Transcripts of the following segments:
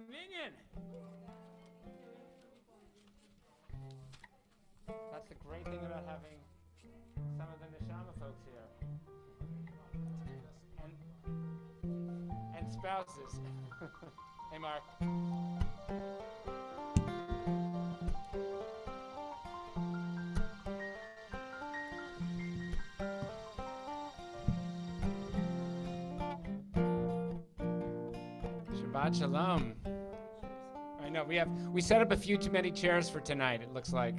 minyan. That's the great thing about having some of the Neshama folks here. And spouses. Hey, Mark. Shabbat Shalom. I know we set up a few too many chairs for tonight, it looks like.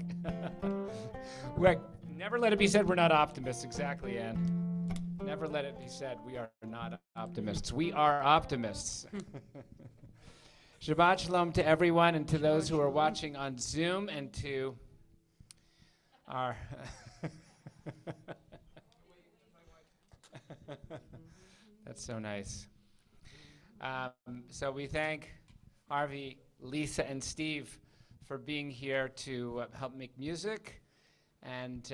Never let it be said we're not optimists, exactly, Ann. Never let it be said we are not optimists. We are optimists. Shabbat Shalom to everyone and to those who are watching on Zoom and to our That's so nice. So we thank Harvey, Lisa, and Steve for being here to help make music. And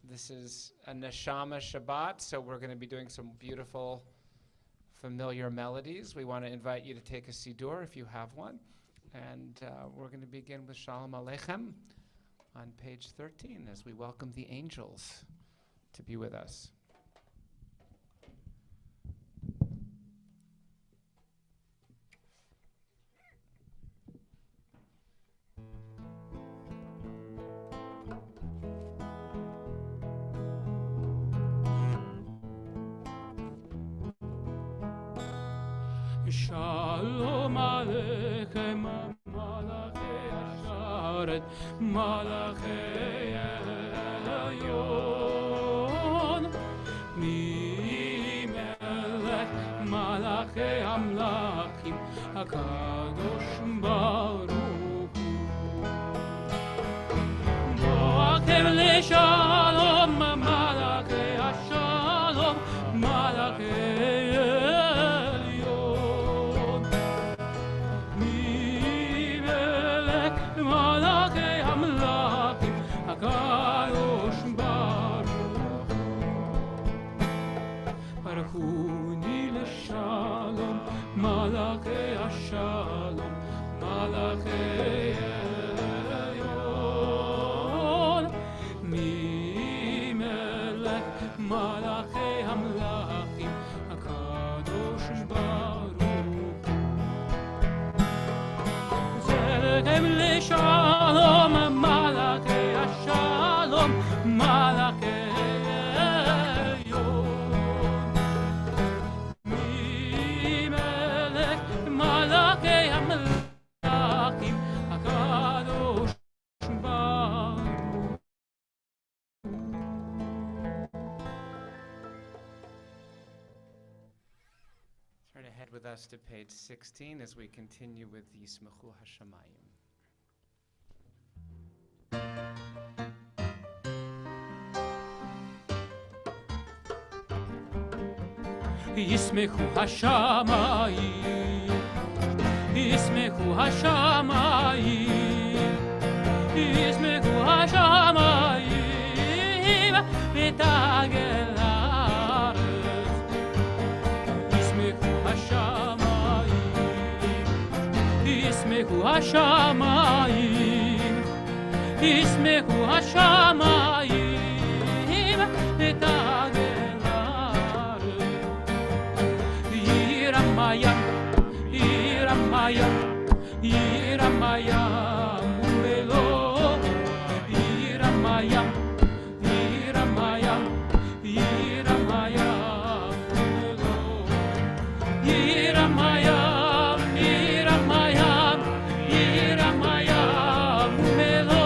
this is a Neshama Shabbat, so we're going to be doing some beautiful, familiar melodies. We want to invite you to take a Siddur if you have one. And we're going to begin with Shalom Aleichem on page 13 as we welcome the angels to be with us. Shalom Aleichem, Malachei Asharet, Malachei Elyon, Mimelech, Malachei Amlachim, HaKadosh Baruch Hu. Boakem leShalom, Malachei Ashalom, Malachei Kadosh Baruch Baruchuni leShalom Malachei Ashalom Malachei Elyon Mimelech Malachei Amlachim HaKadosh Baruch Zelechem leShalom Malachei Shalom, Malachei Elyon, Mimelech, Malachei Amlachim, HaKadosh Baruch. Turn ahead with us to page 16 as we continue with Yismechu Hashamayim. Yismechu Hashamayim, Yismechu Hashamayim, Yismechu Hashamayim, V'tagel haaretz. Yismechu Hashamayim, Yismechu Hashamayim, Yismechu Hashamayim, V'tagel Yiramayam, Umelo, Yiramayam, Yiramayam, Yiramayam, Umelo, Yiramayam, Yiramayam, Yiramayam, Umelo,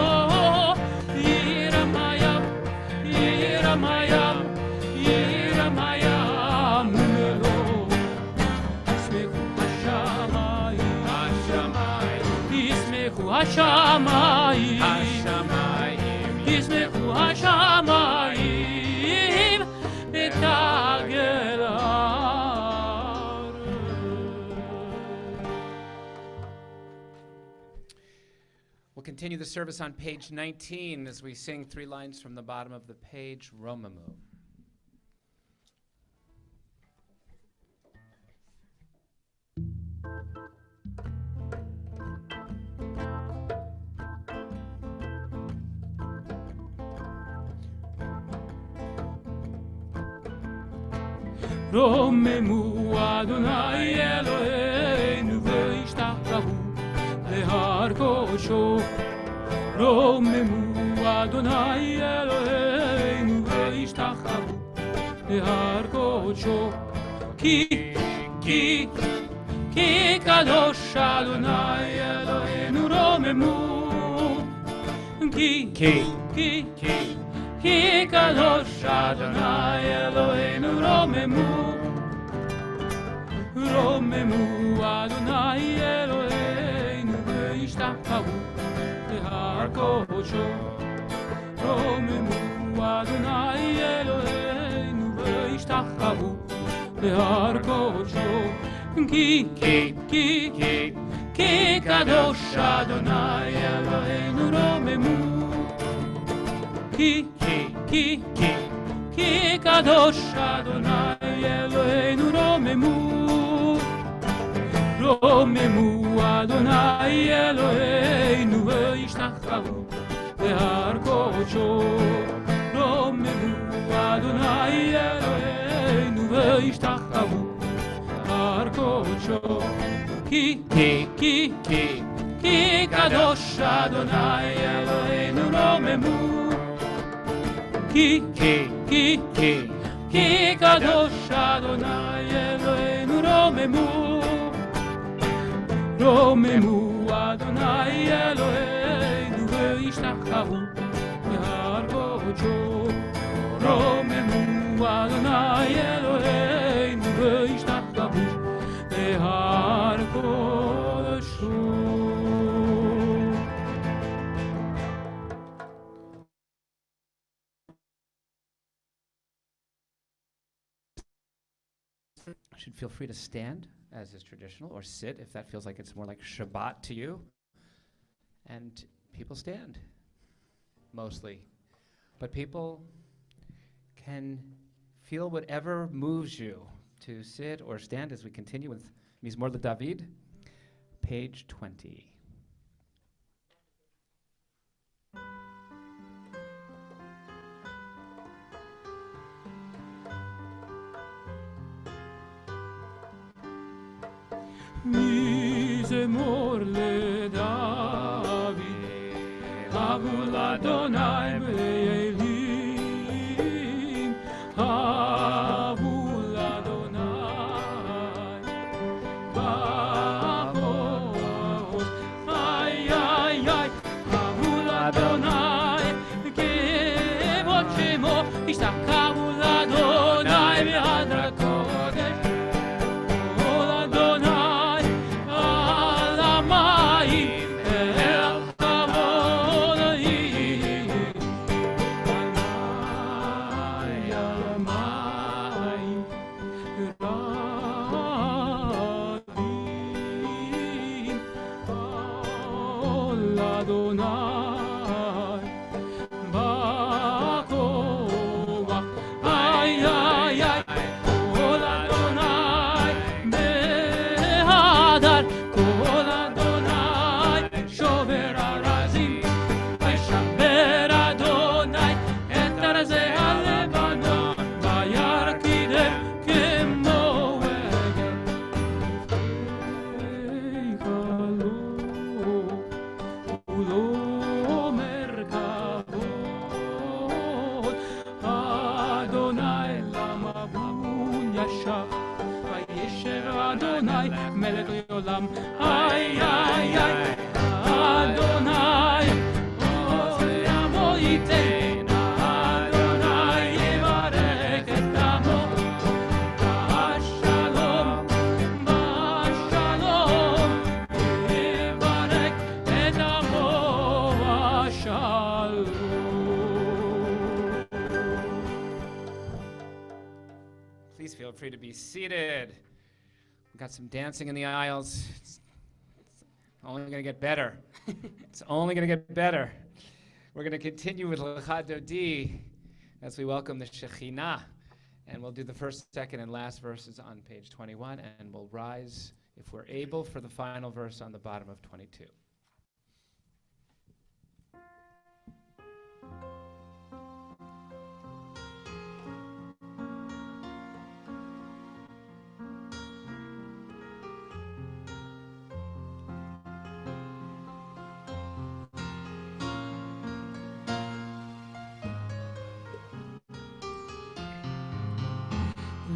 Yiramayam, Yiramayam, Yiramayam, Umelo. Hashamayim, Yismechu Hashamayim, V'tagel haaretz. We'll continue the service on page 19 as we sing 3 lines from the bottom of the page, Romamu. רוממו אדוני אלוהינו והשתחוו להר קודשו רוממו אדוני אלוהינו והשתחוו להר קודשו כי קדוש אדוני אלוהינו רוממו כי קדוש אדוני אלוהינו רוממו אדוני אלוהינו והשתחוו להר קודשו רוממו אדוני אלוהינו והשתחוו להר קודשו כי קדוש אדוני אלוהינו רוממו כי קדוש אדוני אלוהינו רוממו אדוני אלוהינו והשתחוו להר קודשו רוממו אדוני אלוהינו והשתחוו להר קודשו כי קדוש אדוני אלוהינו רוממו כי קדוש אדוני אלוהינו רוממו אדוני אלוהינו והשתחוו להר קודשו רוממו אדוני אלוהינו והשתחוו להר קודשו. Should feel free to stand, as is traditional, or sit if that feels like it's more like Shabbat to you. And people stand, mostly. But people can feel whatever moves you to sit or stand as we continue with Mizmor LeDavid, page 20. מזמור לדוד, הבו לאדוני באלים, הבו לאדוני בעוז, איי איי איי, הבו לאדוני כבוד שמו, השתחוו לאדוני בהדר הקודש. Please feel free to be seated. We've got some dancing in the aisles. It's only going to get better. It's only going to get better. We're going to continue with Lecha Dodi as we welcome the Shekhinah. And we'll do the first, second, and last verses on page 21, and we'll rise, if we're able, for the final verse on the bottom of 22.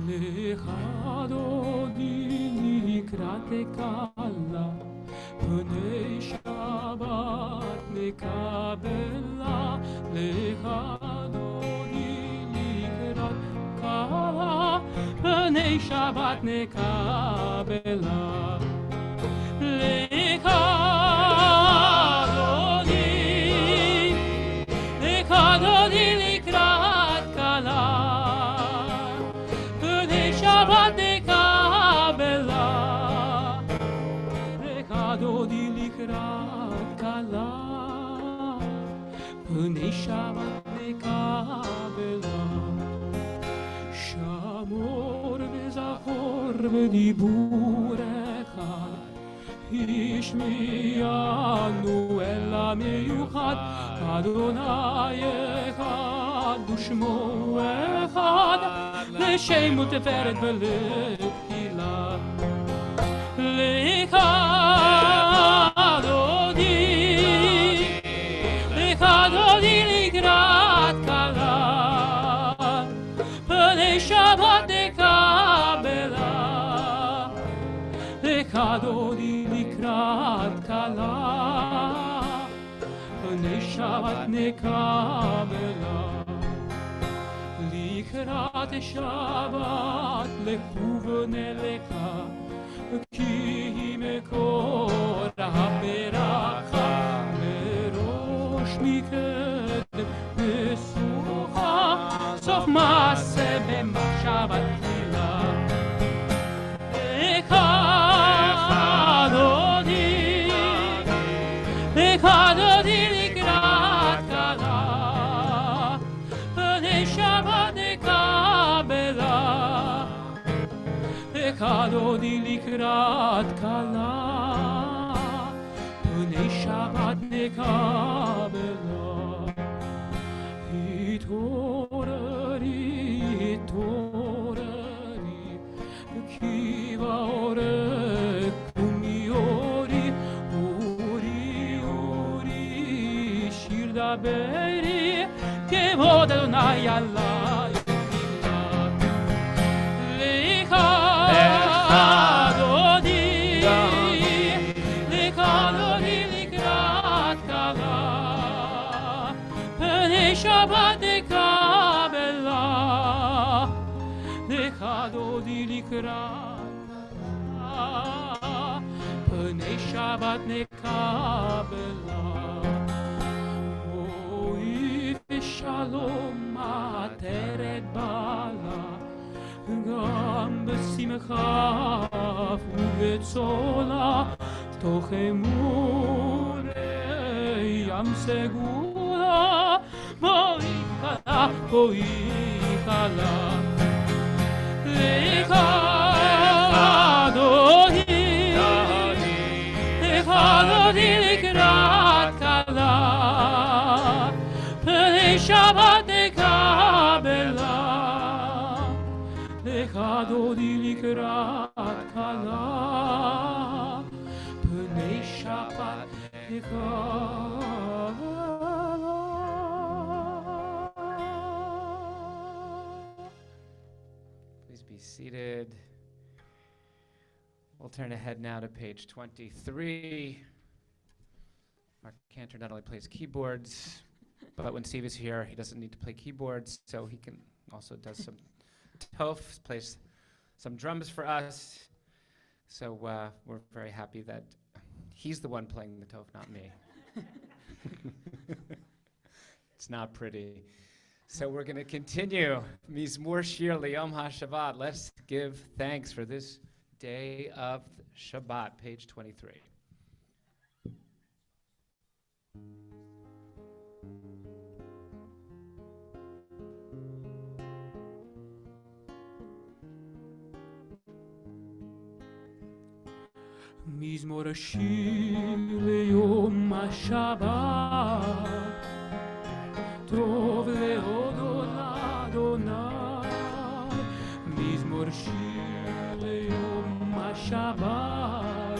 לך דודי לקראת קלה, פני שבת נקבלה. לך דודי לקראת קלה, פני שבת נקבלה. לך דודי לקראת קלה, פני שבת נקבלה. לך דודי לקראת קלה, פני שבת נקבלה. שמור וזכור בדיבור אחד, השמיענו אל המיוחד. אדוני אחד ושמו אחד, לשם ותפארת ולתהילה. לך דודי לקראת קלה, פני שבת נקבלה. לך דודי לקראת קלה, פני שבת נקבלה. לקראת שבת לכו ונלכה, כי היא מקור הברכה. מראש מקדם וסוכה, סוף מעשה במחשבה תחילה. לך דודי לקראת קלה, פני שבת נקבלה. לך דודי לקראת קלה, פני שבת נקבלה. התעוררי, התעוררי, כי בעורק קומי אורי. אורי, אורי, שיר דברי, כבוד אדוני עלי. לך דודי לקראת קלה, פני שבת נקבלה. לך דודי לקראת קלה, פני שבת נקבלה. בואי ושלום עטרת בעלה, גם בשמחה ובצולה, תוך אמוני ים סגולה. בואי כלה, בואי כלה. לך דודי לקראת קלה, פני שבת נקבלה. לך דודי לקראת קלה, פני שבת נקבלה. Please be seated. We'll turn ahead now to page 23. Our Cantor not only plays keyboards, but when Steve is here, he doesn't need to play keyboards, so he can also does some tofs, plays some drums for us. So we're very happy that he's the one playing the tof, not me. It's not pretty. So we're going to continue. Mizmor Shir Liyom HaShabbat. Let's give thanks for this day of Shabbat, page 23. מזמור השיר ליום השבת, טוב להודות לאדוני. מזמור שיר ליום השבת,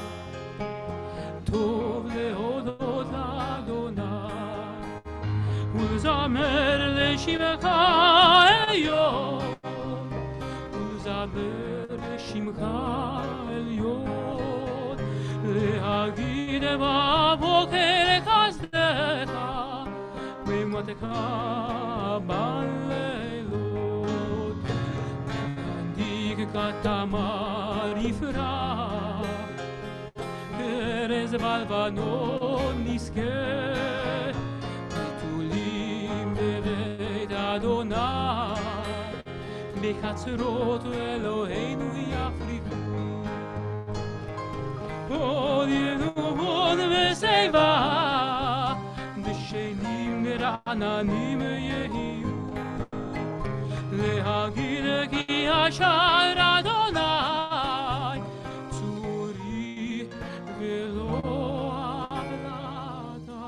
טוב להודות לאדוני. ולזמר לשבחך היום, ולזמר לשמך עליון, להגיד בבוקר חסדך, במותך בלילות. צדיק כתמר יפרח, ארז בלבנון נזכה, בתולים בבית אדוני, בחצרות אלוהינו יפריחו. עוד ינון ושיבה, דשנים רעננים יהיו, להגיד כי אשר אדוני צורי ולא עוולתה.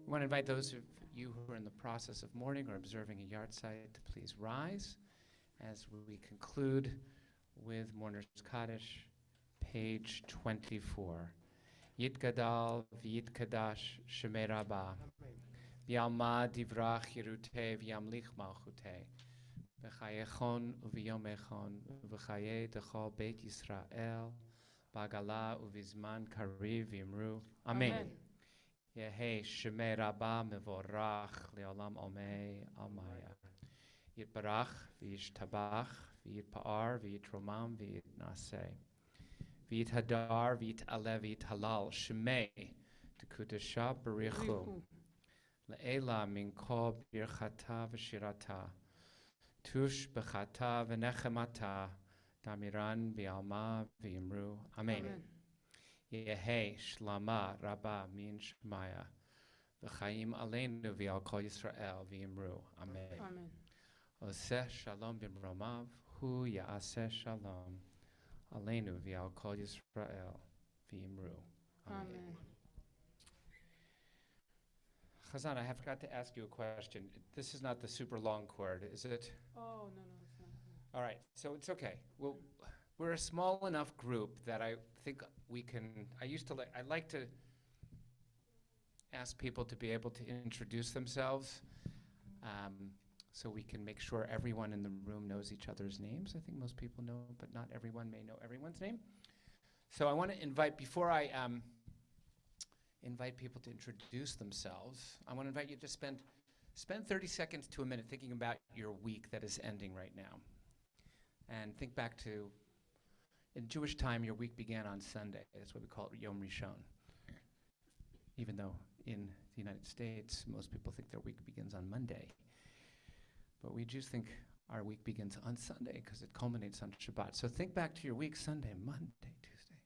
I want to invite those of you who are in the process of mourning or observing a yard site to please rise as we conclude with Mourner's Kaddish, page 24. Yitgadal v'yitkadash shemei Rabba, v'yalma divrach yiruteh v'yamlich malchuteh, v'chayechon uv'yomechon uv'chayei dechol Beit Yisrael, b'agala uv'zman kariv v'imru. Amen. Yehei shemei Rabba mevorach le'olam omei amaya. Yitbarach v'yishtabach v'yitpa'ar v'yitromam v'yitnaseh. V'yit hadar, v'yit ale, v'yit halal, shemei, t'kudesha b'richu, le'ela min kol birchata v'shirata, tush b'chata v'nechemata, damiran v'alma v'imru. Amen. Yehei shlama rabba min shemaya, v'chaim aleinu v'al kol Yisrael v'imru. Amen. Oseh shalom b'mromav, hu ya'aseh shalom. Aleinu v'al kol Yisrael v'imru. Amen. Chazan, I forgot to ask you a question. This is not the super long chord, is it? Oh, no, it's not. All right, so it's okay. Well, we're a small enough group that I think we can. I like to ask people to be able to introduce themselves, so we can make sure everyone in the room knows each other's names. I think most people know, but not everyone may know everyone's name. So I want to invite, before I invite people to introduce themselves, I want to invite you to spend 30 seconds to a minute thinking about your week that is ending right now. And think back to, in Jewish time, your week began on Sunday. That's what we call it Yom Rishon. Even though in the United States, most people think their week begins on Monday. But we Jews think our week begins on Sunday because it culminates on Shabbat. So think back to your week, Sunday, Monday, Tuesday,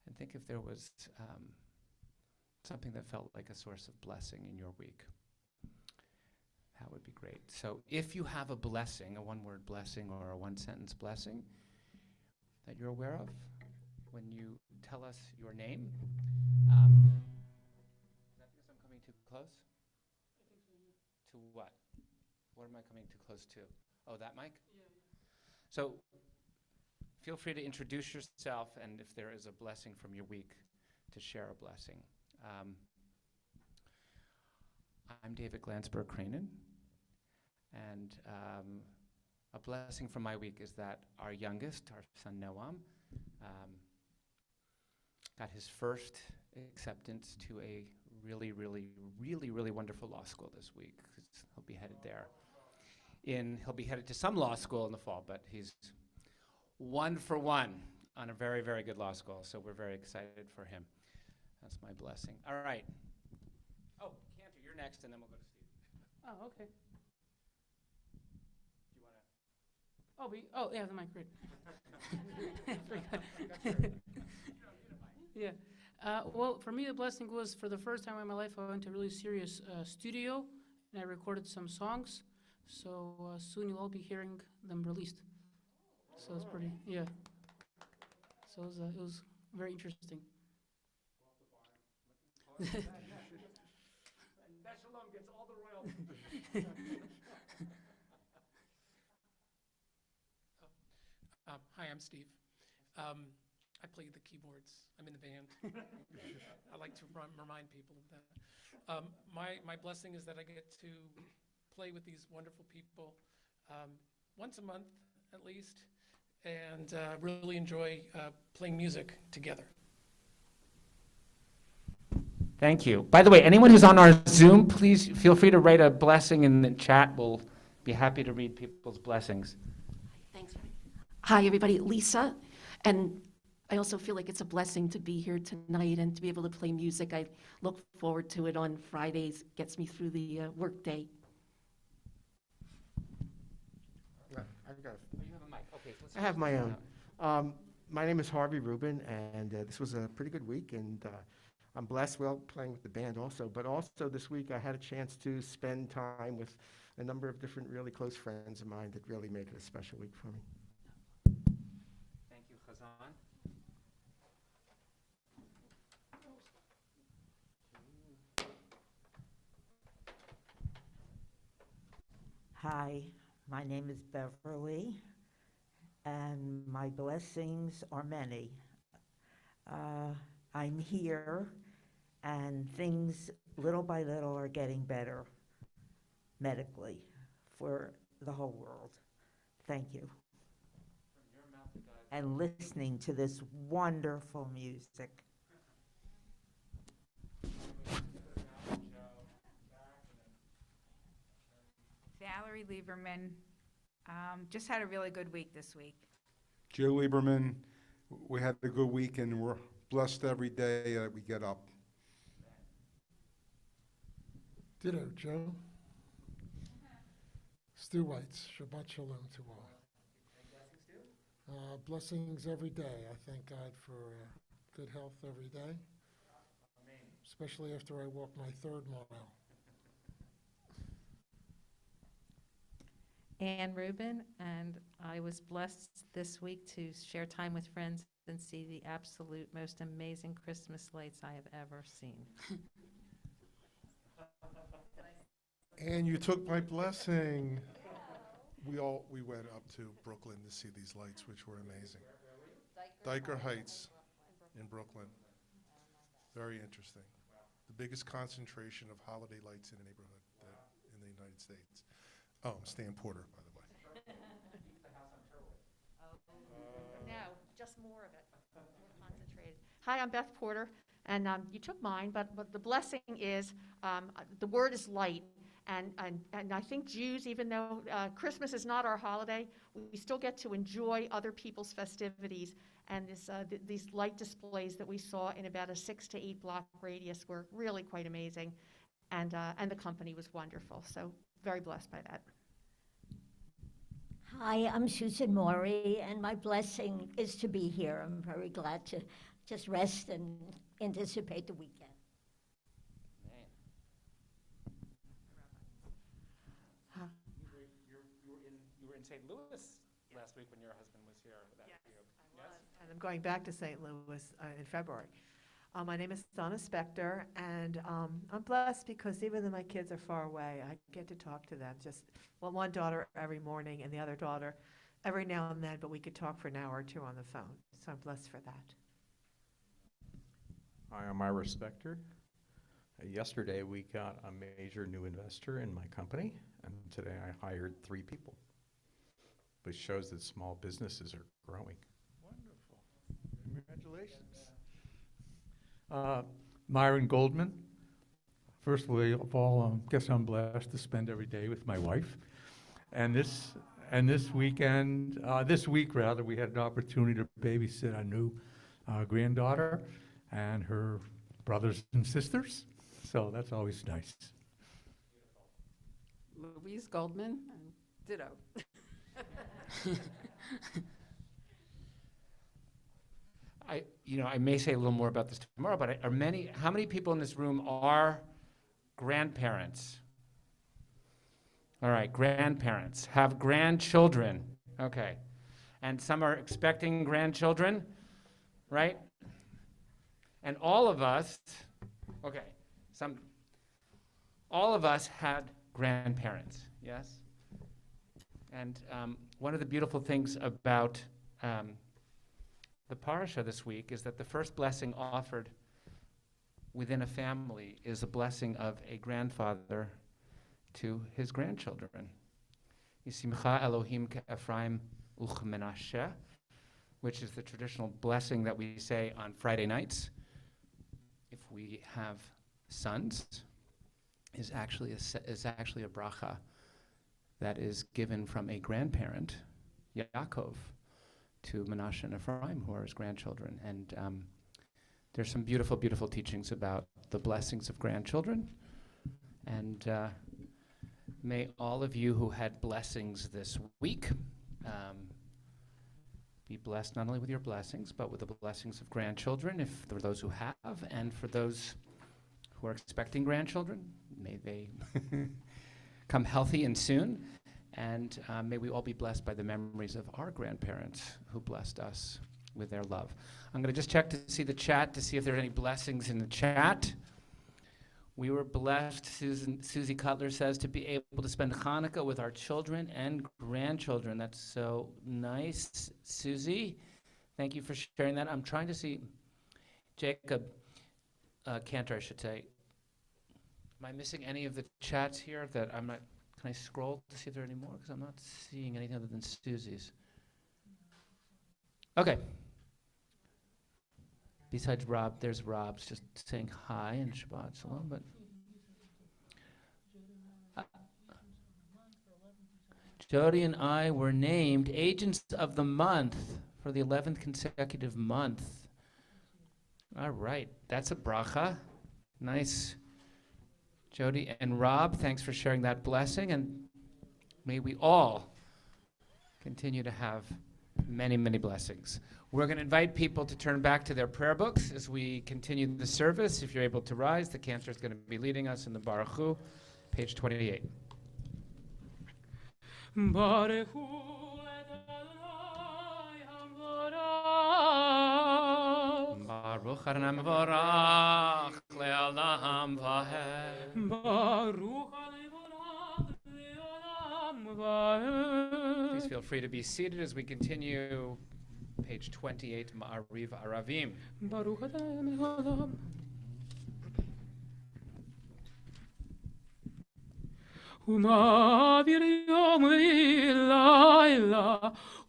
and think if there was something that felt like a source of blessing in your week. That would be great. So if you have a blessing, a one-word blessing or a one-sentence blessing that you're aware of, when you tell us your name. Is that because I'm coming too close? I think so, yeah. To what? What am I coming too close to? Oh, that mic? Yeah. So feel free to introduce yourself, and if there is a blessing from your week, to share a blessing. I'm David Glanzberg-Krainin, and a blessing from my week is that our youngest, our son Noam, got his first acceptance to a really, really, really, really wonderful law school this week. He'll be headed there. He'll be headed to some law school in the fall, but he's 1 for 1 on a very, very good law school, so we're very excited for him. That's my blessing. All right. Oh, Cantor, you're next, and then we'll go to Steve. Oh, okay. Do you want Oh, yeah, the mic, great. Yeah. Well, for me, the blessing was, for the first time in my life, I went to a really serious studio, and I recorded some songs. So soon you'll all be hearing them released. So it's pretty, yeah. So it was very interesting. Sholom gets all the royalties. Hi, I'm Steve. I play the keyboards. I'm in the band. I like to remind people of that. My blessing is that I get to play with these wonderful people once a month at least, and really enjoy playing music together. Thank you. By the way, anyone who's on our Zoom, please feel free to write a blessing in the chat. We'll be happy to read people's blessings. Thanks. Hi, everybody. Lisa. And I also feel like it's a blessing to be here tonight and to be able to play music. I look forward to it on Fridays. Gets me through the work day. I have my own. My name is Harvey Rubin, and this was a pretty good week, and I'm blessed playing with the band also, but also this week I had a chance to spend time with a number of different really close friends of mine that really made it a special week for me. Thank you, Chazan. Hi, my name is Beverly, and my blessings are many. I'm here, and things little by little are getting better medically for the whole world. Thank you. And listening to this wonderful music. Valerie Lieberman, just had a really good week this week. Joe Lieberman, we had a good week and we're blessed every day that we get up. Ditto, Joe. Stu Whites, Shabbat Sholom to all. Blessings every day. I thank God for good health every day, especially after I walk my 3rd mile. Ann Rubin, and I was blessed this week to share time with friends and see the absolute most amazing Christmas lights I have ever seen. And you took my blessing. We went up to Brooklyn to see these lights, which were amazing. Diker Heights in Brooklyn. Very interesting. The biggest concentration of holiday lights in a neighborhood in the United States. Oh, I'm Stan Porter, by the way. No, just more of it, more concentrated. Hi, I'm Beth Porter, and you took mine, but the blessing is the word is light. And I think Jews, even though Christmas is not our holiday, we still get to enjoy other people's festivities. And these light displays that we saw in about a 6 to 8 block radius were really quite amazing. And the company was wonderful. So very blessed by that. Hi, I'm Susan Morey, and my blessing is to be here. I'm very glad to just rest and anticipate the weekend. You were in St. Louis last week when your husband was here. Yes, I was. And I'm going back to St. Louis in February. My name is Donna Spector, and I'm blessed because even though my kids are far away, I get to talk to them. Just one daughter every morning and the other daughter every now and then, but we could talk for an hour or two on the phone. So I'm blessed for that. Hi, I'm Ira Spector. Yesterday we got a major new investor in my company, and today I hired 3 people, which shows that small businesses are growing. Wonderful. Congratulations. Myron Goldman. First of all, guess I'm blessed to spend every day with my wife. And this weekend, this week rather, we had an opportunity to babysit a new granddaughter and her brothers and sisters. So that's always nice. Louise Goldman, and ditto. I may say a little more about this tomorrow, but how many people in this room are grandparents? All right, grandparents. Have grandchildren. Okay. And some are expecting grandchildren, right? And all of us had grandparents, yes? And one of the beautiful things about the parasha this week is that the first blessing offered within a family is a blessing of a grandfather to his grandchildren. Yisimcha Elohim Ephraim uch Menashe, which is the traditional blessing that we say on Friday nights if we have sons, is actually a bracha that is given from a grandparent, Yaakov, to Menashe and Ephraim, who are his grandchildren. And there's some beautiful, beautiful teachings about the blessings of grandchildren. And may all of you who had blessings this week be blessed not only with your blessings, but with the blessings of grandchildren, if there are those who have, and for those who are expecting grandchildren, may they come healthy and soon. And may we all be blessed by the memories of our grandparents who blessed us with their love. I'm going to just check to see the chat, to see if there are any blessings in the chat. We were blessed, Susie Cutler says, to be able to spend Hanukkah with our children and grandchildren. That's so nice, Susie. Thank you for sharing that. I'm trying to see, Jacob, Cantor, I should say. Am I missing any of the chats here that I'm not? Can I scroll to see if there are any more? Because I'm not seeing anything other than Susie's. Okay. Besides Rob, there's Rob's just saying hi and Shabbat Shalom. But Jody and I were named Agents of the Month for the 11th consecutive month. All right, that's a bracha. Nice. Jody and Rob, thanks for sharing that blessing, and may we all continue to have many, many blessings. We're going to invite people to turn back to their prayer books as we continue the service. If you're able to rise, the Cantor is going to be leading us in the Baruch Hu, page 28. Baruch Hu Baruch Adonai Mevorach le'olam va'ed. Baruch Adonai le'olam va'ed. Please feel free to be seated as we continue page 28, Ma'ariv Aravim. Baruch Adonai le'olam. ומעביר יום ולילה,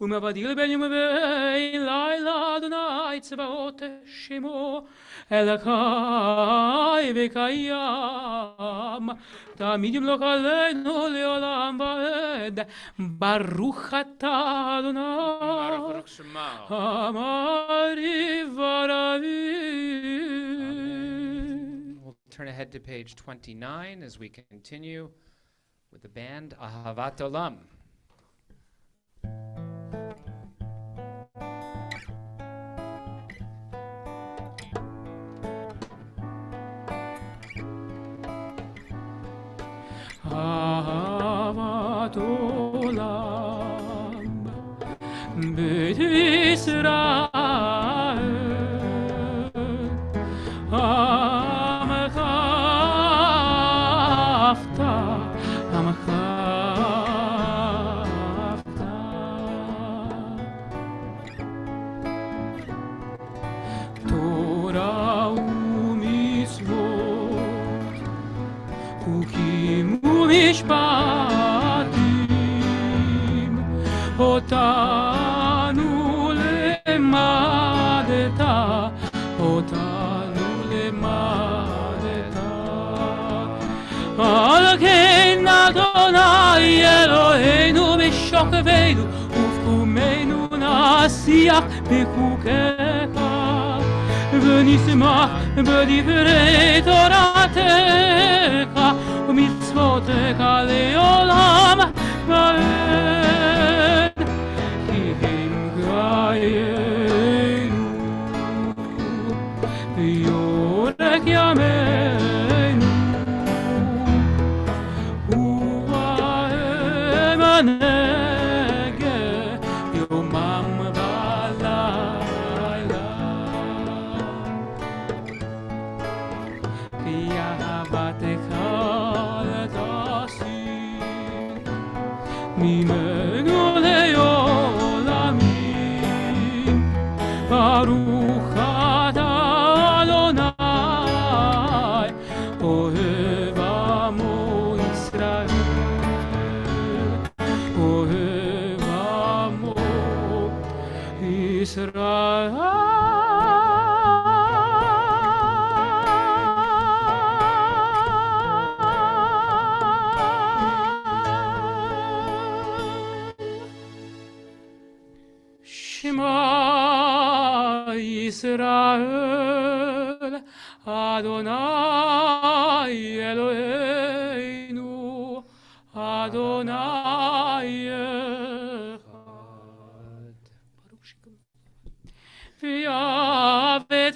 ומבדיל בין יום ולילה, אדוני צבאות שמו, אלוקי וקיים, תמיד ימלוך עלינו לעולם ועד, ברוך אתה אדוני, המעריב ערבים. We'll turn ahead to page 29 as we continue with the band Ahavat Olam. Ahavat Olam Beth Israel משפטים אותנו למדת, אותנו למדת. על כן אדוני אלוהינו בשוכבנו ובקומנו נשיח בחוקיך ונשמח בדברי תורתך ומצוותיך לעולם ועד, כי הם גאינו ויורק ימינו, ובהם הנגב יומם ולילה, כי אהבתך ממנו לעולמים. ברוך אתה אדוני אוהב עמו ישראל אוהב עמו ישראל שמע ישראל אדוני אלוהינו אדוני אחד ויעבד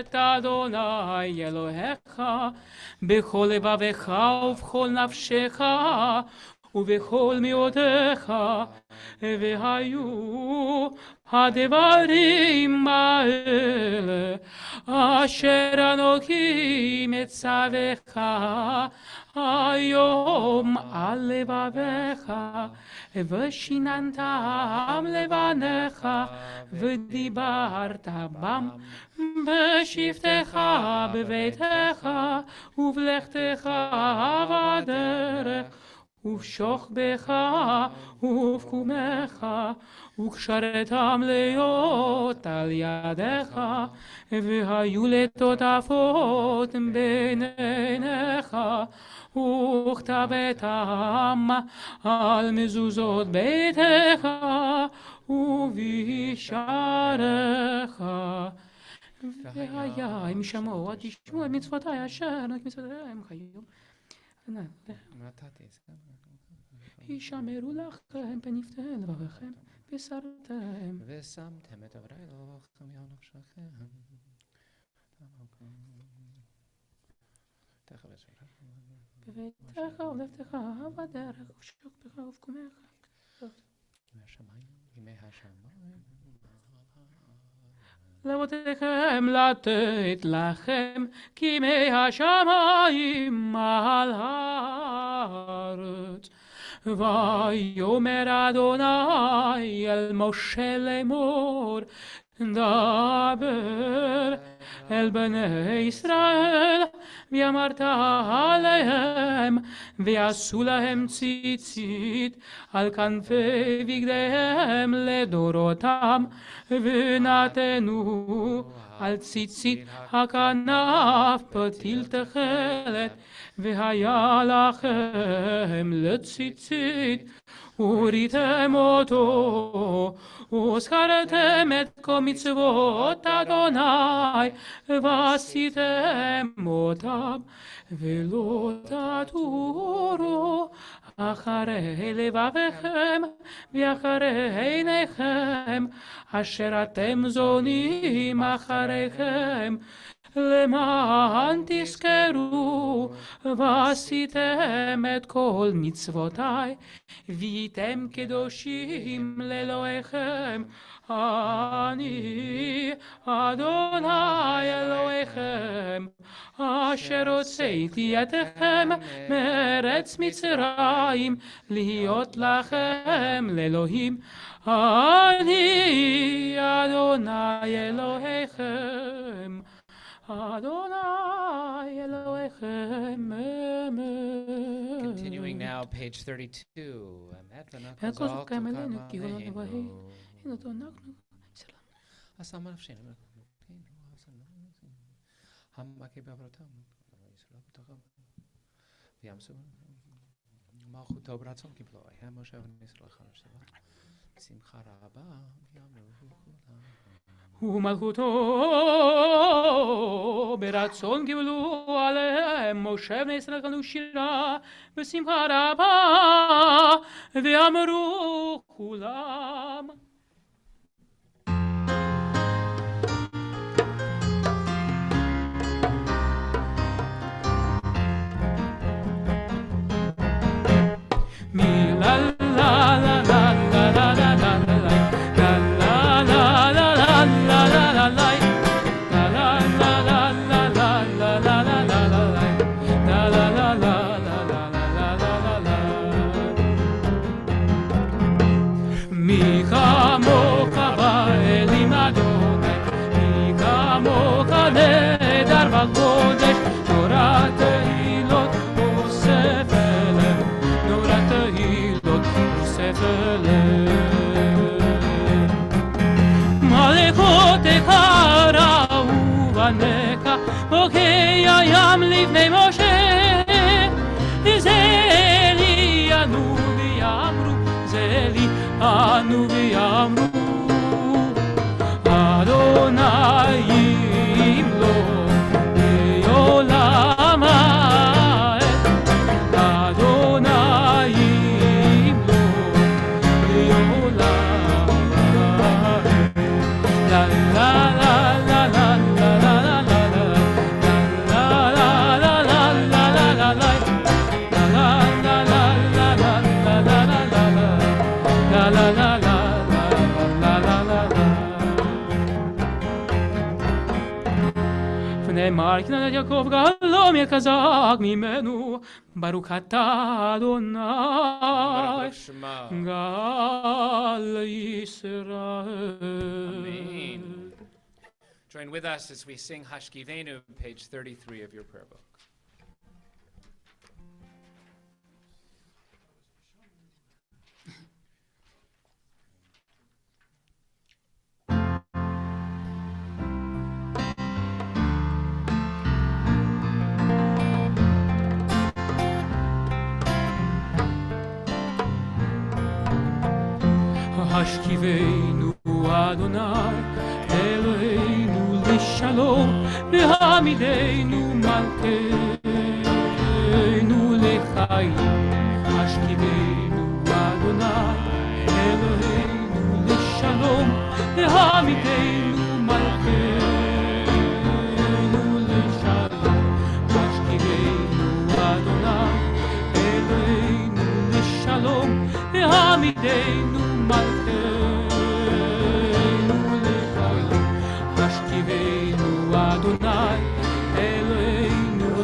את אדוני אלוהיך בכל לבבך ובכל נפשך ובכל מאודיך והיו הדברים האלה אשר אנוכי מצווך היום על לבביך ושיננתם לבניך ודיברת בם בשבתך בביתך ובלכתך בדרך ובשוכבך ובקומך וקשרתם להיות על ידיך והיו לטוטפות בין עיניך וכתבתם על מזוזות ביתך ובשעריך והיה אם שמעו תשמעו את מצוותי אשר אנוכי מצוותיהם חיום הישמרו לכם פניפתם לבביכם ושרתם ושמתם את דברי אלוהיכם על נפשכם. בביתך ובלכתך בדרך ובשוכבך ובקומך ימי השמיים לאבותיכם לתת לכם כימי השמיים על הארץ. ויאמר אדוני אל משה לאמור דבר אל בני ישראל ואמרת עליהם ויעשו להם ציצית על כנפי בגדיהם לדורותם ונתנו על ציצית הכנף פתיל תכלת והיה לכם לציצית וריתם אותו וזכרתם את כל מצוות אדוני ועשיתם אותם ולא תטורו אחרי לבביכם ואחרי עיניכם אשר אתם זונים אחריכם למען תזכרו ועשיתם את כל מצוותיי והייתם קדושים לאלוהיכם אני אדוני אלוהיכם אשר הוצאתי אתכם מארץ מצרים להיות לכם לאלוהים אני אדוני אלוהיכם Adonai Elohechem. Continuing now, page 32. ומלכותו ברצון קיבלו עליהם משה בני ישראל קנו שירה בשמחה רבה ואמרו כולם מי לה לה לה לה לה לה לה Micha קנת יעקב גלום יקזק ממנו, ברוך אתה אדוני, Baruch Shema. גל ישראל. Amen. Join with us as we sing Hashkivenu, page 33 of your prayer book. השכיבנו אדוני אלוהינו לשלום והעמידנו מלכנו לחיים. השכיבנו אדוני אלוהינו לשלום והעמידנו מלכנו לשלום. השכיבנו אדוני אלוהינו לשלום והעמידנו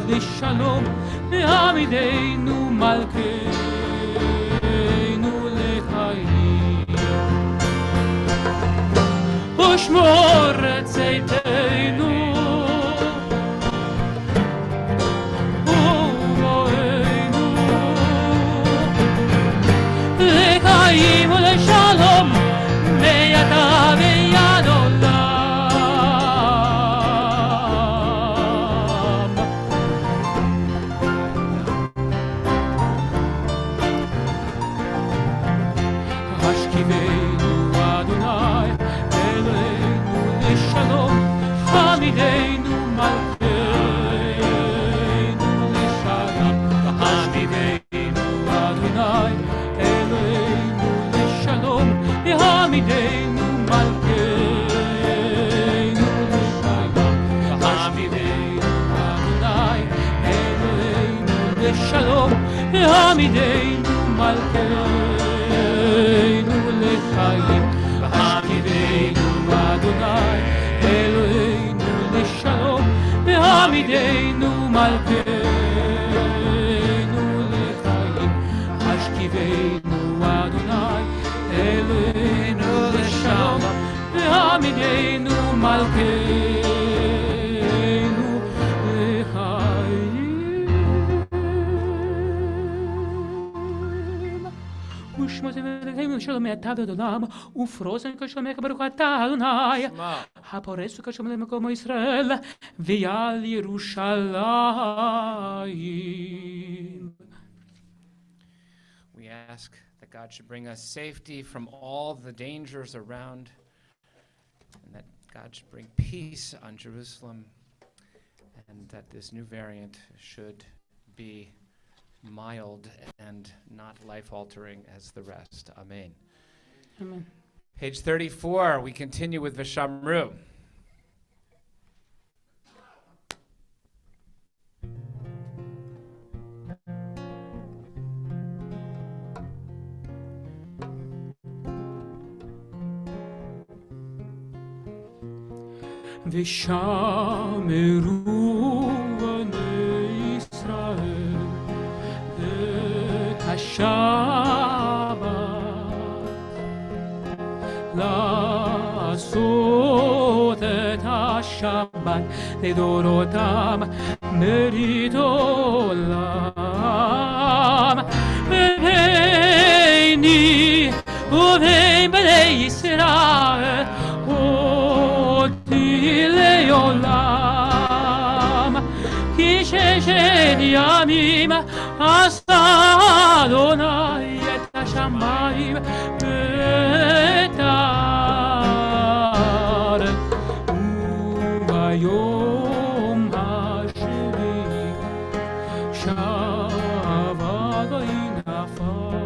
לשלום ועמידנו מלכנו לחיים. ושמור את צאתנו ובואנו לחיים ולשלום בידה ויד עולם. שלום העמידנו מלכנו לחיים. העמידנו אדוני אלוהינו לשלום העמידנו מלכנו לחיים. השכיבנו אדוני אלוהינו לשלום העמידנו מלכנו לחיים. ושמותינו אלוהינו שלום מעתה ועד עולם, ופרוסן כשלומך ברוך אתה אדוני, הפורס כשלום למקום ישראל, ויעל ירושלים. We ask that God should bring us safety from all the dangers around, and that God should bring peace on Jerusalem, and that this new variant should be mild and not life-altering as the rest. Amen. Amen. Page 34, we continue with Vishamru. ושמרו בני ישראל את השבת, לעשות את השבת לדורותם מרית עולם. וביני ובין בני ישראל לעולם, כי ששת ימים עשה אדוני את השמיים ואת הארץ, וביום השביעי שבת וינפש,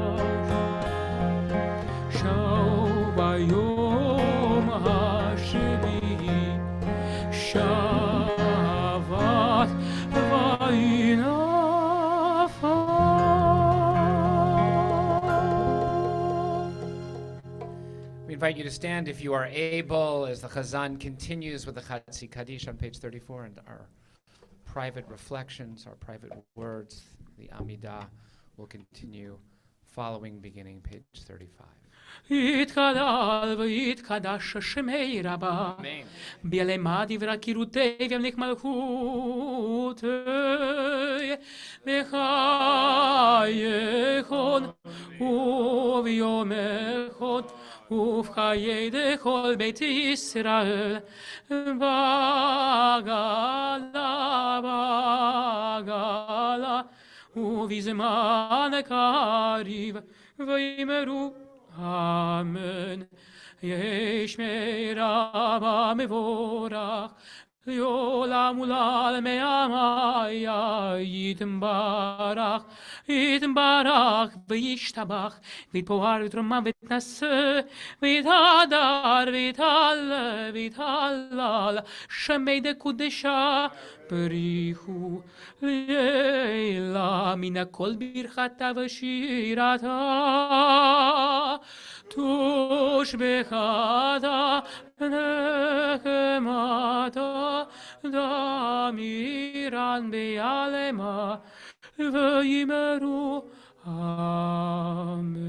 שב ביום השביעי שבת וינפש. We invite you to stand if you are able as the Chazan continues with the Chatzi Kaddish on page 34 and our private reflections, our private words, the Amidah, will continue following beginning page 35. יתגדל ויתקדש שמי רבה, בלמד דברי קירותי וימליך מלכותי, בחייכון וביומכון ובחיי דכל בית ישראל, בגלה ובזמן קריב ויאמרו אמן. יש מרבה מבורך לעולם ולעלמי עמיה, יתברך יתברך וישתבח ויתפאר ויתרומם ויתנשא ויתהדר ויתהלל ויתהלל שמי דקודשה בריחו לילה מן הכל ברכתה ושירתה תושבחתה נחמתה דמירן ביעלמה ויאמרו אמן.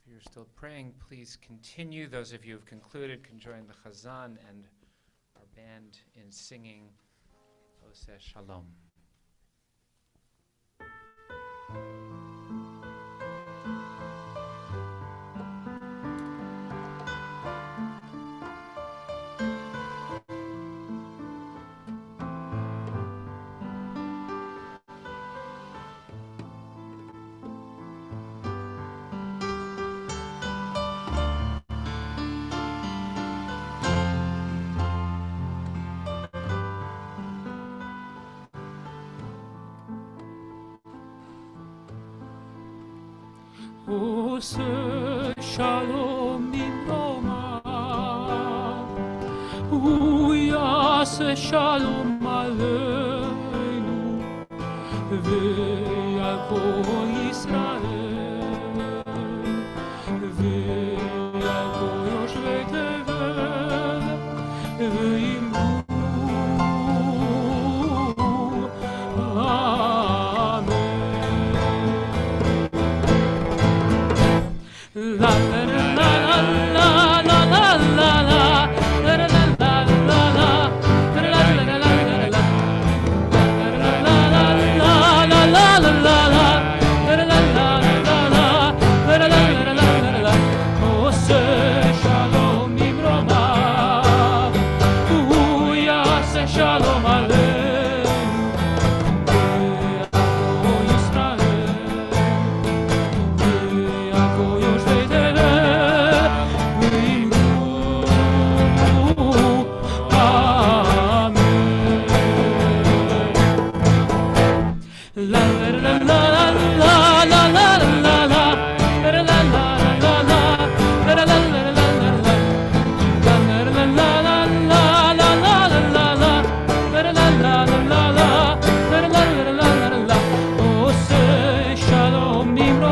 If you're still praying, please continue. Those of you who have concluded can join the Chazan and our band in singing Oseh Shalom. Oseh Shalom במרומיו, הוא יעשה שלום עלינו ועל כל ישראל ועל כל יושבי תבל ואמרו la la la la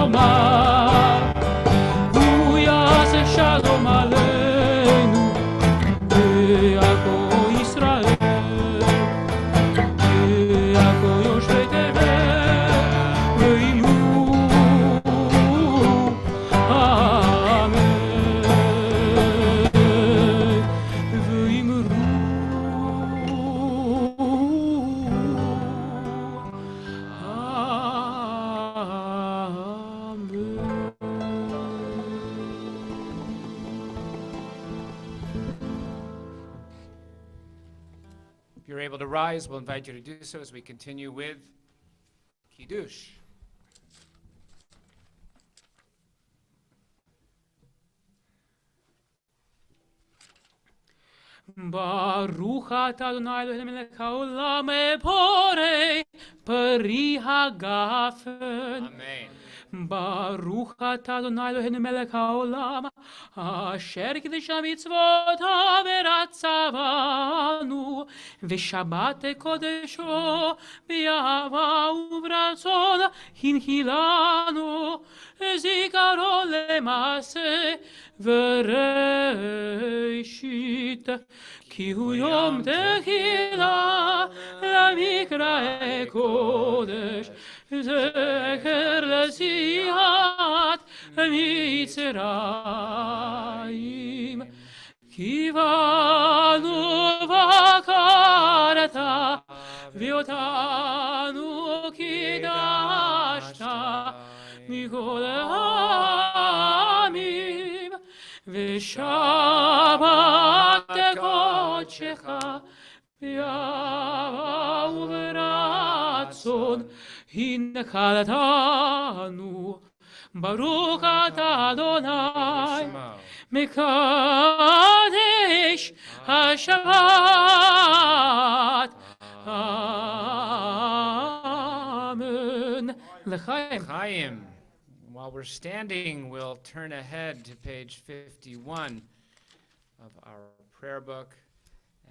lomar, הוא יעשה שלום עלינו, ויעקב ישראל, ויעקב יושבי תבל, ויאמרו אמן, ויאמרו If you're able to rise, we'll invite you to do so as we continue with Kiddush. ברוך אתה אדוני אלוהינו מלך העולם בורא פרי הגפן. Amen. ברוך אתה אדוני אלוהינו מלך העולם אשר קידש מצוותיו ורצה בנו ושבת קודשו באהבה וברצון הנחילנו זיכרו למעשה וראשית כי הוא יום תחילה למקרא קודש זכר לסיעת מצרים כי בנו בקרת ואותנו קידשת מכל העמים ושבת קודשך באהבה וברצון הנחלתנו ברוך אתה אדוני מקדש השבת אמן לחיים. Chaim. While we're standing, we'll turn ahead to page 51 of our prayer book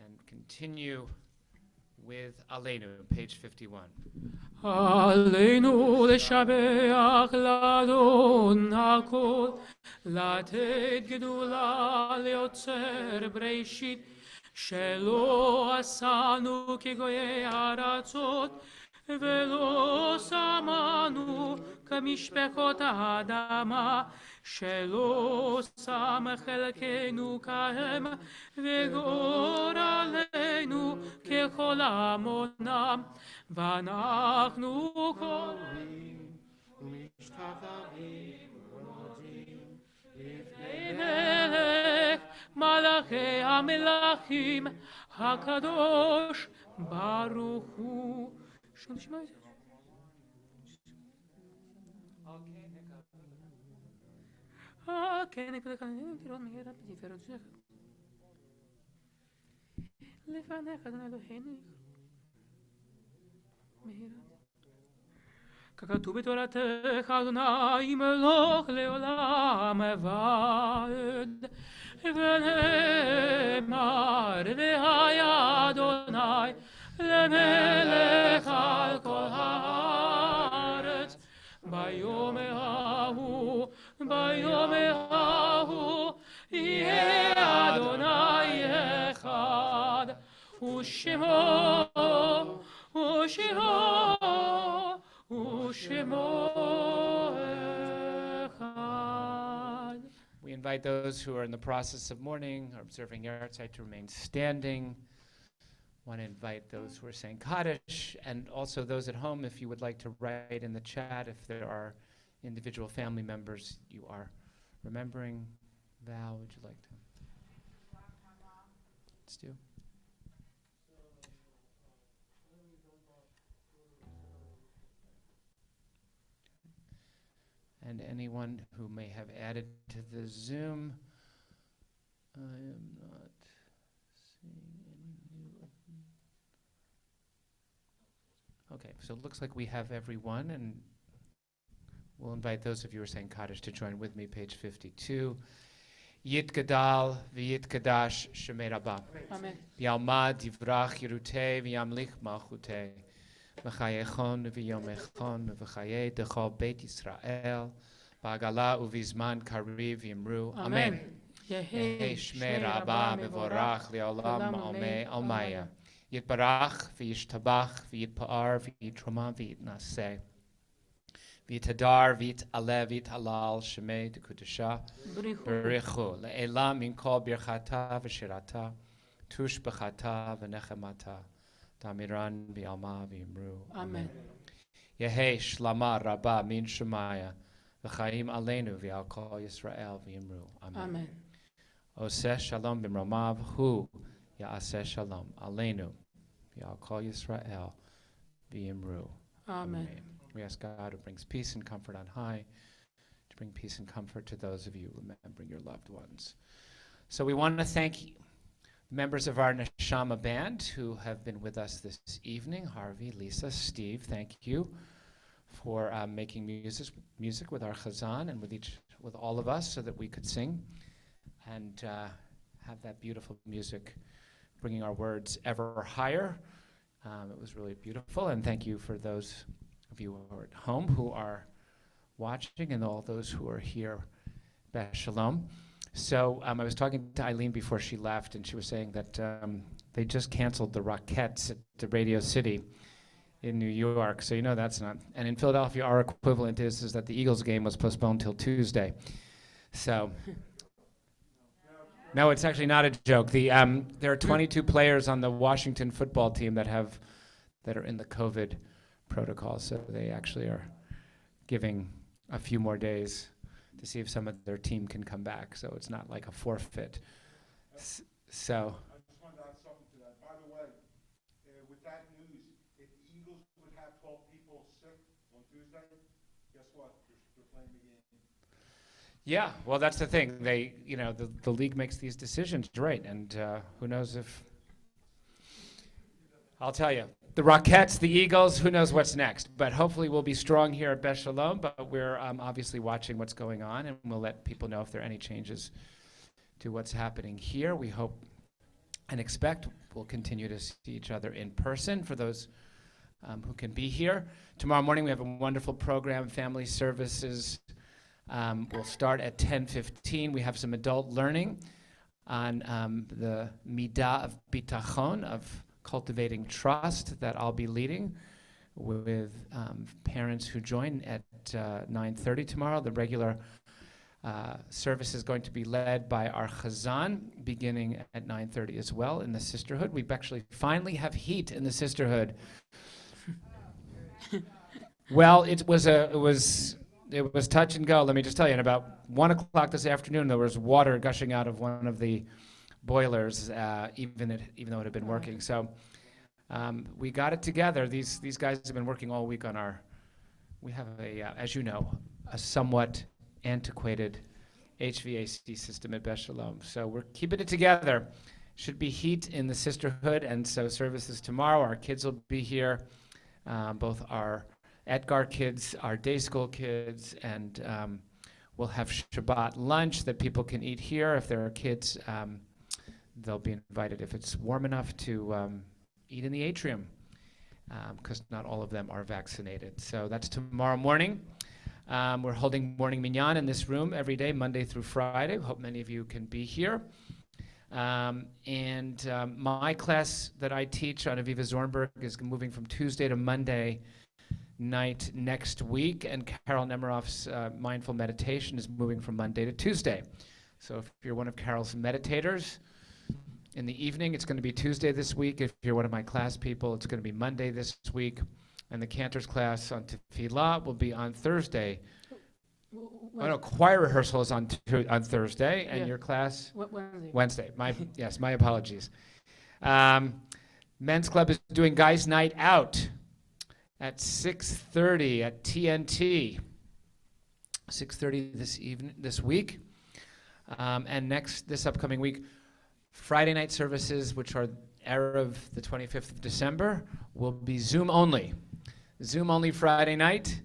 and continue with Aleinu, page 51. עלינו לשבח לאדון הכל, לתת גדולה ליוצר בראשית, שלא עשנו כגויי ארצות, ולא שמנו כמשפחות האדמה, שלא שם חלקנו כהם, וגורלנו ככל עמונם, ואנחנו קוראים ומשתחווים ומודים לפני מלך מלכי המלכים הקדוש ברוך הוא. כן, לפניך אדוני אלוהינו ככתוב בתורתך אדוני מלוך לעולם ועד ונאמר והיה אדוני למלך על כל הארץ ביום ההוא יהיה אדוני אחד ושמו אחד. We invite those who are in the process of mourning or observing Yartzeit to remain standing. Want to invite those who are saying Kaddish, and also those at home, if you would like to write in the chat if there are individual family members you are remembering. Val, would you like to? Let's do. And anyone who may have added to the Zoom, I am not seeing any new. Okay, so it looks like we have everyone, and we'll invite those of you who are saying Kaddish to join with me, page 52. Yit Gadal v'yit Kadash Shemei Rabba. Amen. V'yalmad divrach Yerutei v'yamlich malchutei. v'chayechon v'yomechon v'chayei dechol Beit Yisrael ba'agala uvizman kariv yimru. Amen. Yehei shmei Rabba mevorach le'olam ma'omei almaya. Yitbarach v'yishtabach v'yitpa'ar v'yitroma v'yitnaseh. V'yitadar v'yit'aleh v'yit'alal shemei d'kudusha. Berichu le'elam min kol birchata v'shirata. Tush b'chata v'nechemata. Damiran v'yalma v'yimru. Amen. Yehei shlama rabba min shemaya. V'chaim aleinu v'al kol Yisrael v'yimru. Amen. Oseh shalom b'mromav hu ya'aseh shalom aleinu v'al kol Yisrael v'yimru. Amen. We ask God who brings peace and comfort on high to bring peace and comfort to those of you remembering your loved ones. So we want to thank members of our Neshama band who have been with us this evening. Harvey, Lisa, Steve, thank you for making music with our chazan and with all of us so that we could sing and have that beautiful music bringing our words ever higher. It was really beautiful, and thank you for those of you who are at home who are watching and all those who are here. Beth Sholom. So I was talking to Eileen before she left, and she was saying that they just canceled the Rockettes at the Radio City in New York. So you know that's not. And in Philadelphia, our equivalent is that the Eagles game was postponed till Tuesday. So no, it's actually not a joke. There are 22 players on the Washington football team that are in the COVID protocol. So they actually are giving a few more days to see if some of their team can come back. So it's not like a forfeit. So. I just wanted to add something to that. By the way, with that news, if the Eagles would have 12 people sick on Tuesday, guess what? They're playing the game. Yeah, well, that's the thing. They, the league makes these decisions, right? And who knows if. I'll tell you. The Rockettes, the Eagles, who knows what's next. But hopefully we'll be strong here at Beth Shalom, but we're obviously watching what's going on, and we'll let people know if there are any changes to what's happening here. We hope and expect we'll continue to see each other in person for those who can be here. Tomorrow morning we have a wonderful program, family services. We'll start at 10:15. We have some adult learning on the midah of bitachon, of cultivating trust, that I'll be leading with parents who join at 9:30 tomorrow. The regular service is going to be led by our chazan, beginning at 9:30 as well in the sisterhood. We actually finally have heat in the sisterhood. Well, it was touch and go. Let me just tell you, at about 1 o'clock this afternoon, there was water gushing out of one of the boilers, even though it had been working. So we got it together. These guys have been working all week on we have as you know, a somewhat antiquated HVAC system at Beth Shalom. So we're keeping it together. Should be heat in the sisterhood, and so services tomorrow. Our kids will be here, both our Agar kids, our day school kids, and we'll have Shabbat lunch that people can eat here. If there are kids, they'll be invited, if it's warm enough, to eat in the atrium, because not all of them are vaccinated. So that's tomorrow morning. We're holding morning minyan in this room every day, Monday through Friday. Hope many of you can be here. My class that I teach on Aviva Zornberg is moving from Tuesday to Monday night next week, and Carol Nemiroff's mindful meditation is moving from Monday to Tuesday. So if you're one of Carol's meditators, in the evening, it's going to be Tuesday this week. If you're one of my class people, it's going to be Monday this week. And the Cantor's class on Tefillah will be on Thursday. Choir rehearsal is on Thursday, and your class? Wednesday. Wednesday. My apologies. Men's Club is doing Guys Night Out at 6:30 at TNT. 6:30 this week. And this upcoming week, Friday night services, which are Erev the 25th of December, will be Zoom only. Zoom only Friday night,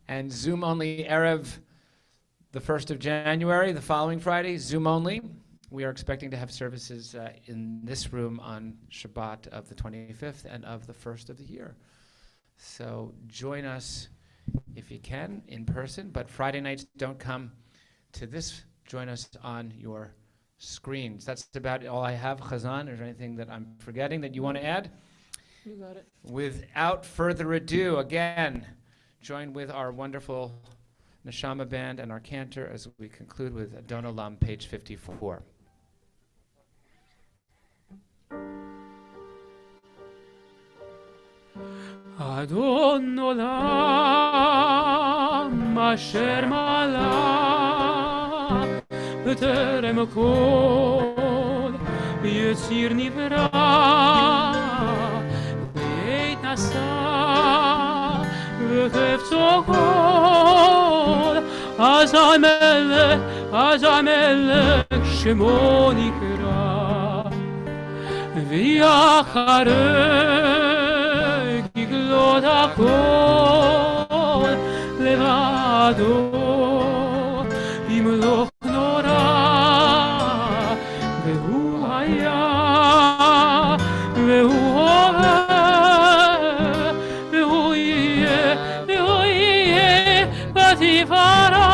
and Zoom only Erev the 1st of January, the following Friday, Zoom only. We are expecting to have services in this room on Shabbat of the 25th and of the 1st of the year. So join us if you can in person, but Friday nights don't come to this. Join us on your screens. That's about all I have. Chazan, is there anything that I'm forgetting that you want to add? You got it. Without further ado, again, join with our wonderful Neshama band and our Cantor as we conclude with Adon Olam, page 54. Adon Olam asher malach b'terem kol yitzir nivra v'yeit nasa v'chefzo kol azay melech shemo nikra v'yacharei kigdot hakol levado imloch nora vehu haya vehu hove vehu yeh v'tifara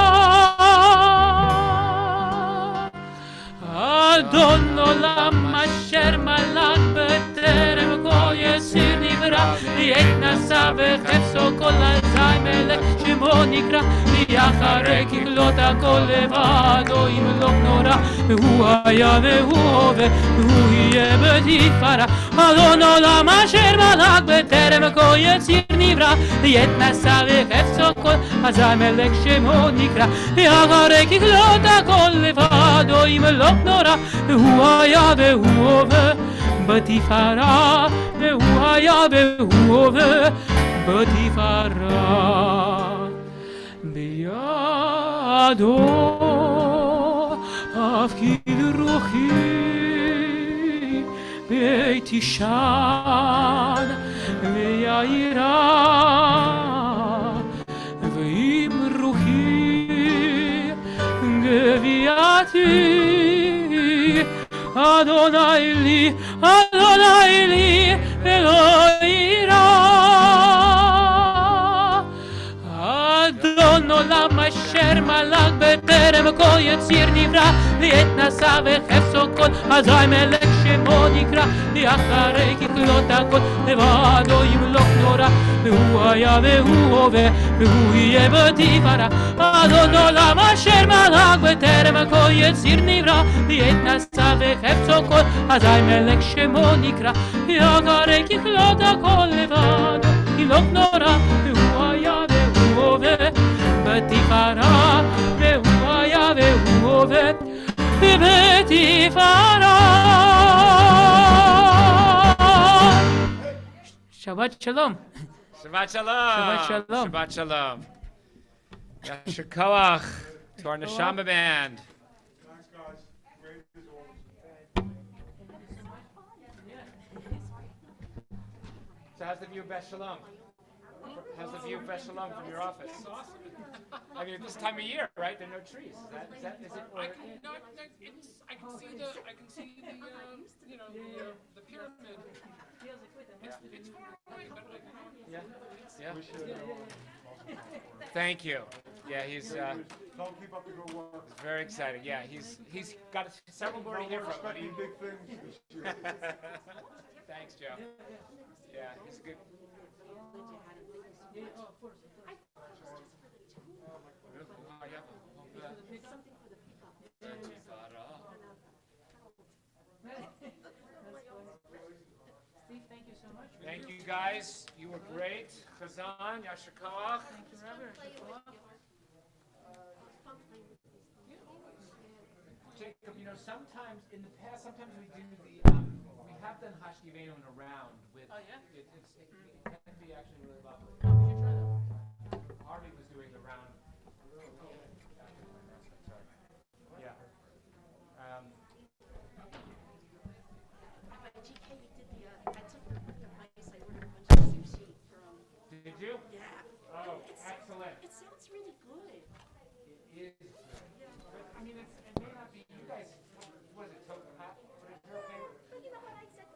Adon olam asher malach b'terem kol yitzir nivra v'yeit nasa v'chefzo kol azay melech shemo nikra v'yacharei kigdot hakol levado imloch nora vehu haya vehu hove vehu yeh b'tifara Adon olam asher malach b'terem kol yitzir nivra v'yeit nasa v'chefzo kol azay melech shemo nikra v'yacharei kigdot hakol levado imloch nora והוא היה והוא הווה בתפארה והוא היה והוא הווה בתפארה בידו הפקיד רוחי בית ישן ויעירה ועם רוחי גביעתי Adonai li Eloira Adon olam asher malach b'terem kol yitzir nivra v'yeit nasa v'chefzo kol azay melech shemo nikra v'yacharei kigdot hakol levado imloch nora vehu haya vehu hove vehu yeh b'tifara Adon olam asher malach b'terem kol yitzir nivra v'yeit nasa v'chefzo kol azay melech shemo nikra v'yacharei kigdot hakol levado imloch nora vehu haya vehu hove בתפארה והוא היה והוא עובד בתפארה שבת שלום Shabbat Shalom. Shabbat Shalom. Shabbat Shalom. Yasher Koach to our Neshama band. So how's the view of Beth Shalom? How's the view of Beth Shalom from your office? I mean, this time of year, right? There are no trees. Is it? Or, I can see the the pyramid. It's far away, but yeah. Thank you. Yeah, he's Don't keep up the good work. very excited. Yeah, he's got several more to hear from. But he, Big things this year. Thanks, Joe. Yeah, he's a good. Thank you guys. You were great. Chazan, Yasher Koach. Thank you, Rabbi. Jacob, sometimes in the past, sometimes we do we have done Hashkivenu in a round with. Oh, yeah? It can be actually really lovely. Oh, we should try that. Harvey was doing the round.